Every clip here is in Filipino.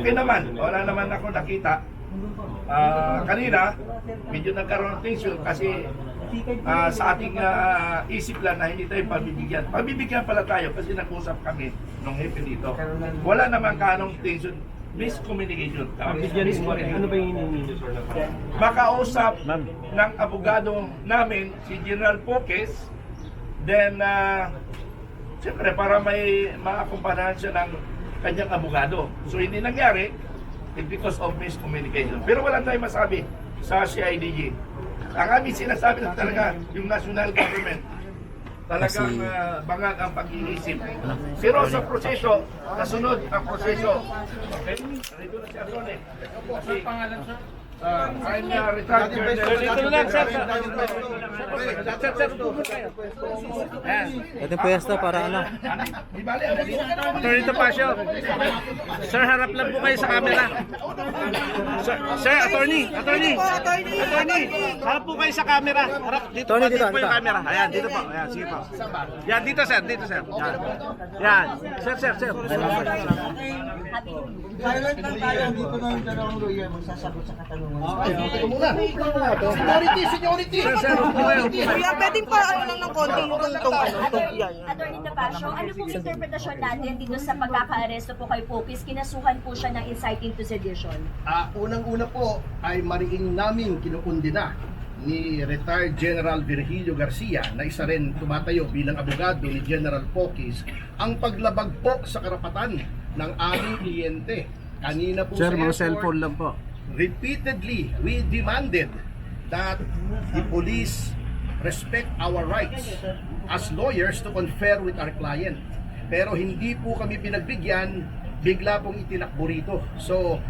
Okay naman, wala naman ako nakita. Kanina, medyo nagkaroon ng tension kasi sa ating isip lang na hindi tayo pabibigyan. Pabibigyan pala tayo kasi nag-usap kami nung hepe dito. Wala naman kanong tension, miscommunication. Ano ba yung hinihingi, sir? Makausap ng abogado namin, si General Poques, then siyempre para may maakumpanahan siya ng kanyang abogado. So hindi nangyari because of miscommunication. Pero wala tayong masabi sa CIDG. Ang aming sinasabi na talaga yung national government talagang bangag ang pag-iisip. Pero sa proseso, kasunod ang proseso. Okay? Narito na si Atty. Kasi I'm retired journalist. Dito lang, sir. Sir, upo kayo. Ito yung pwesto para ano? Di bali, ano dito? Attorney Topacio. Sir, harap lang po kayo sa camera. Sir, attorney. Harap po kayo sa camera. Harap dito Attorney, po dito. yung camera. Ayan, dito po. Ayan, sige po. Yan, dito sir. Yan. Yan. Sir. Silent lang tayo, dito na yung dalawang lawyer magsasagot sa katanungan. Seniority! Sir, upo kayo. Kuya, pwedeng pa ano lang ng konting tungtong yan. Attorney Topacio, ano pong interpretasyon natin dito sa pagkaka-aresto po kay Poques? Kinasuhan po siya ng inciting to sedition. Unang-una po ay mariing namin kinukundina ni retired General Virgilio Garcia na isa rin tumatayo bilang abogado ni General Poques ang paglabag po sa karapatan ng aming kliyente. Kanina po Sir, mga airport, cellphone lang po. repeatedly we demanded that the police respect our rights as lawyers to confer with our client. Pero hindi po kami pinagbigyan, bigla pong itinakbo rito. So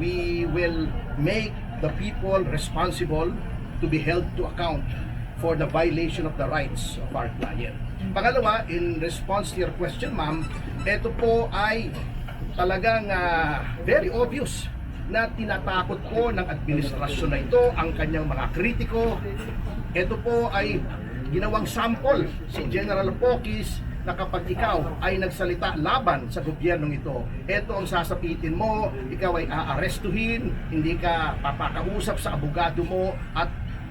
we will make the people responsible to be held to account for the violation of the rights of our client. Pangalawa, in response to your question, ma'am, ito po ay talagang very obvious na tinatakot po ng administrasyon na ito ang kanyang mga kritiko. Ito po ay ginawang sample si General Poques na kapag ikaw ay nagsalita laban sa gobyernong ito, ito ang sasapitin mo, ikaw ay aarestuhin, hindi ka papakausap sa abogado mo at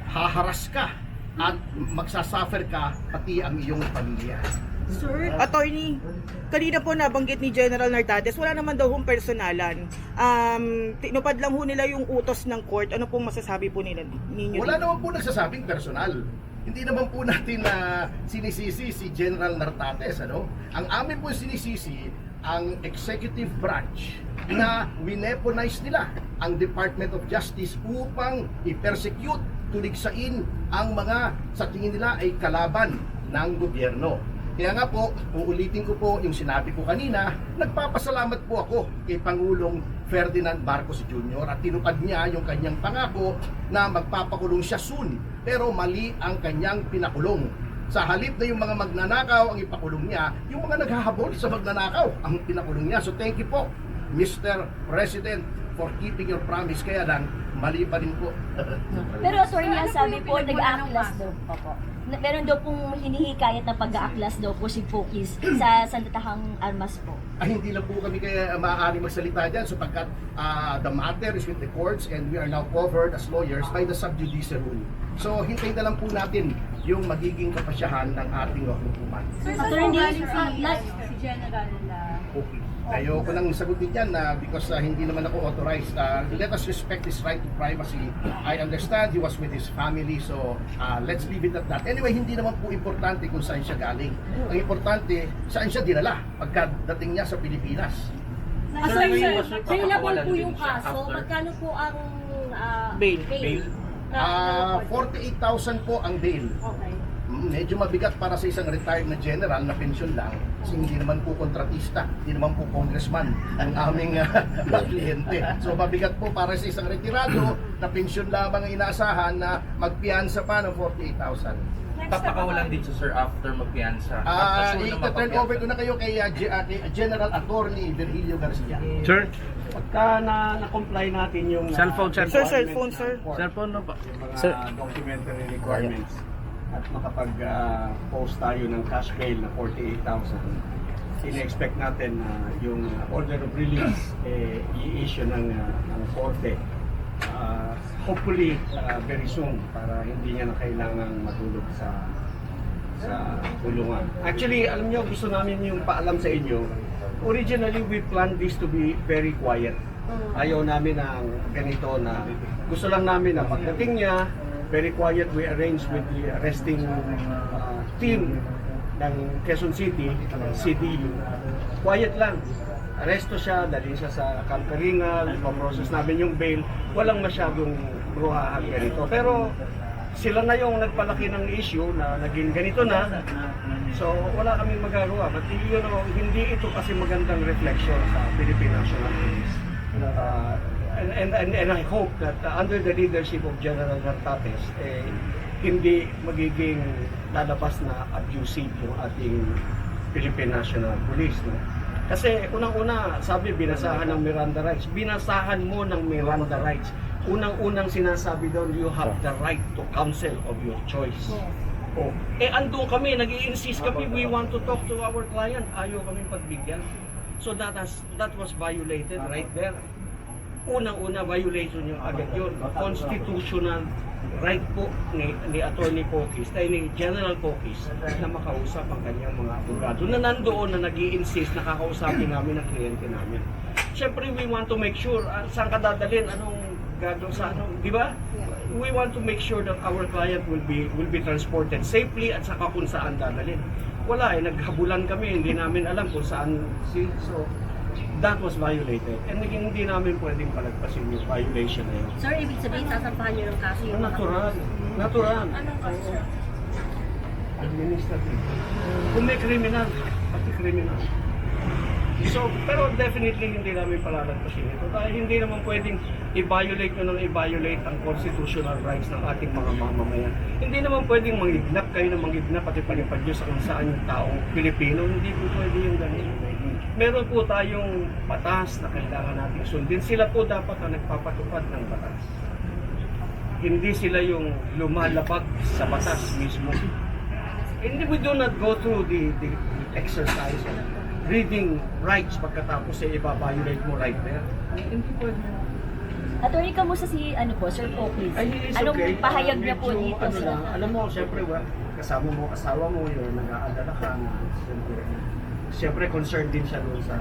haharas ka at magsasuffer ka pati ang iyong pamilya. Sir, attorney, kanina po nabanggit ni General Nartates, wala naman daw hong personalan. Tinupad lang ho nila yung utos ng court. Ano pong masasabi po nila ninyo? Wala naman po nagsasabing personal. Hindi naman po natin na sinisisi si General Nartates, ano? Ang amin po sinisisi ang executive branch na wineponize nila ang Department of Justice upang i-persecute, tuligsain ang mga sa tingin nila ay kalaban ng gobyerno. Kaya nga po, uulitin ko po yung sinabi ko kanina, nagpapasalamat po ako kay Pangulong Ferdinand Marcos Jr. at tinupad niya yung kanyang pangako na magpapakulong siya soon. Pero mali ang kanyang pinakulong. Sa halip na yung mga magnanakaw ang ipakulong niya, yung mga naghahabol sa magnanakaw ang pinakulong niya. So thank you po, Mr. President, for keeping your promise. Kaya lang, mali pa rin po. Pero attorney, ang sabi po, nag-aaklas daw. Opo. Meron daw pong hinihikayat na pag-aaklas daw po si Poques sa sandatahang armas po. Hindi lang po kami kaya maaari magsalita dyan sapagkat the matter is with the courts and we are now covered as lawyers by the sub judice rule. So hintayin na lang po natin yung magiging kapasyahan ng ating hukuman. Attorney, si General Okay. Ayoko nang sagutin yan because hindi naman ako authorized. Let us respect his right to privacy. I understand he was with his family, so let's leave it at that. Anyway, hindi naman po importante kung saan siya galing. Ang importante, saan siya dinala pagkadating niya sa Pilipinas. Bailable po yung kaso. Magkano po ang Bail. 48,000 po ang bail. Okay. Medyo mabigat para sa isang retired na general na pension lang kasi hindi naman po kontratista, hindi naman po congressman ang aming kliyente. So mabigat po para sa isang retirado na pension lamang ang inaasahan na magpiyansa pa ng 48,000. Papakawalan din sir after magpiyansa. I-turn over ko na kayo kay General Attorney Virgilio Garcia. Sir, Pagka na-comply natin yung Cellphone. Sir, cellphone, sir. Cellphone na po. mga Sir. documentary requirements at makapag-post tayo ng cash bail na 48,000. ine-expect natin na yung order of release i-issue ng korte. Hopefully very soon para hindi niya na kailangan matulog sa kulungan. Actually, alam niyo, gusto namin yung paalam sa inyo. Originally, we planned this to be very quiet. Ayaw namin ng ganito na gusto lang namin na pagdating niya, very quiet. We arranged with the arresting team ng Quezon City, CDU. Quiet lang. Aresto siya, dali siya sa Camperingal, ipaprocess namin yung bail. Walang masyadong bruhahan ganito. Pero sila na yung nagpalaki ng issue na naging ganito na. So wala kaming magagawa. But yun, hindi ito kasi magandang reflection sa Philippine National Police. And I hope that under the leadership of General Nartates, hindi magiging lalabas na abusive yung ating Philippine National Police. No? Kasi unang-una, sabi, binasahan ng Miranda rights. Binasahan mo ng Miranda rights. Unang-unang sinasabi doon, you have the right to counsel of your choice. Oh. Andun kami, nag-i-insist kami, we want to talk to our client. Ayaw kami pagbigyan. So that was violated right there. Unang-una, violation yung agad yun. Constitutional right po ni Attorney Pocis, ni General Pocis, na makausap ang kanyang mga abogado na nandoon na nag-i-insist na kakausapin namin ang kliyente namin. Siyempre, we want to make sure saan ka dadalhin, anong gagawin sa ano, di ba? We want to make sure that our client will be transported safely at saka kung saan dadalhin. Wala naghabulan kami, hindi namin alam kung saan. So, that was violated. And hindi namin pwedeng palagpasin yung violation na yun. Sir, ibig sabihin, sasampahan niyo ng kaso yung Natural. Natural. Anong kaso, sir? Administrative. Kung may criminal, pati criminal. So, pero definitely hindi namin palalagpasin ito. Dahil hindi naman pwedeng i-violate nyo nang i-violate ang constitutional rights ng ating mga mamamayan. Hindi naman pwedeng manghidnap kayo ng manghidnap pati palipad nyo sa kung saan yung taong Pilipino. Hindi po pwede yung ganun. Meron po tayong batas na kailangan natin sundin. Sila po dapat ang nagpapatupad ng batas. Hindi sila yung lumalabag sa batas mismo. Hindi, we do not go through the exercise of reading rights pagkatapos i-violate mo right there. Hindi pwede. Attorney, kamusta si Sir Pocis? Ay, it's Anong okay. pahayag niya po Medyo, dito ano sa... lang, alam mo, siyempre, kasama mo, asawa mo yun, nag-aalala ka na, siyempre, concerned din siya doon sa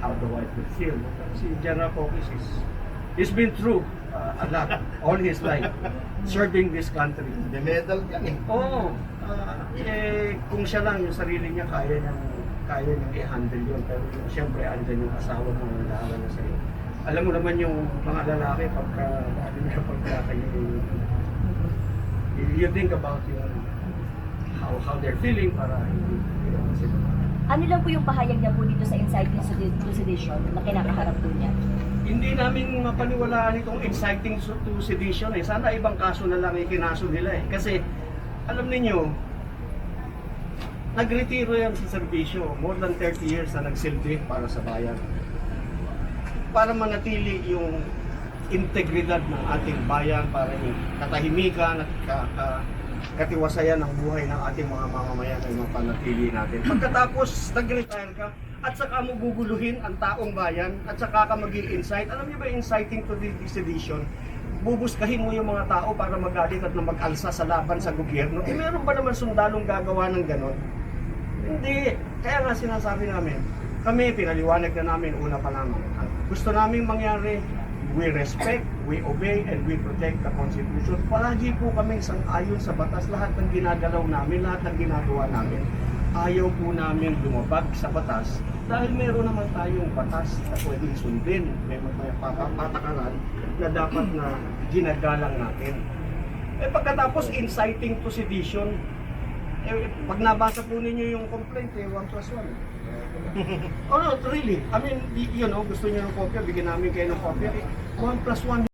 how the wife will feel. Si General Pocis he's been through a lot all his life, serving this country. The medal yan eh. Oo. Kung siya lang, yung sarili niya, kaya niyang i-handle yun. Pero siyempre, andyan yung asawa mo na nag-aalala sa'yo. Alam mo naman yung mga lalaki pagka kayo you think about yung how they're feeling para hindi sila. Ano lang po yung pahayag niya po dito sa inciting to sedition na kinakaharap po niya? Hindi namin mapaniwalaan itong inciting to sedition eh. Sana ibang kaso na lang ikinaso nila eh. Kasi alam niyo, nagretiro yan sa serbisyo. More than 30 years na nagsilbi para sa bayan. Para manatili yung integridad ng ating bayan, para yung katahimikan at katiwasayan ng buhay ng ating mga mamamayan ay mapanatili natin. Pagkatapos nag-retire ka at saka mo guguluhin ang taong bayan at saka ka mag-i-incite. Alam niyo ba, inciting to the sedition? Bubuskahin mo yung mga tao para magalit at na mag-alsa sa laban sa gobyerno. Meron ba naman sundalong gagawa ng ganon? Hindi. Kaya nga sinasabi namin, kami pinaliwanag na namin una pa namin. Gusto naming mangyari, we respect, we obey, and we protect the Constitution. Palagi po kaming sang-ayon sa batas. Lahat ng ginagalaw namin, lahat ng ginagawa namin, ayaw po namin lumabag sa batas dahil meron naman tayong batas na pwedeng sundin. May patakaran na dapat na ginagalang natin. Pagkatapos inciting to sedition, pag nabasa po ninyo yung complaint, 1+1. Oh no, really. I mean, gusto niyo ng kopya, bigyan namin kayo ng kopya. 1+1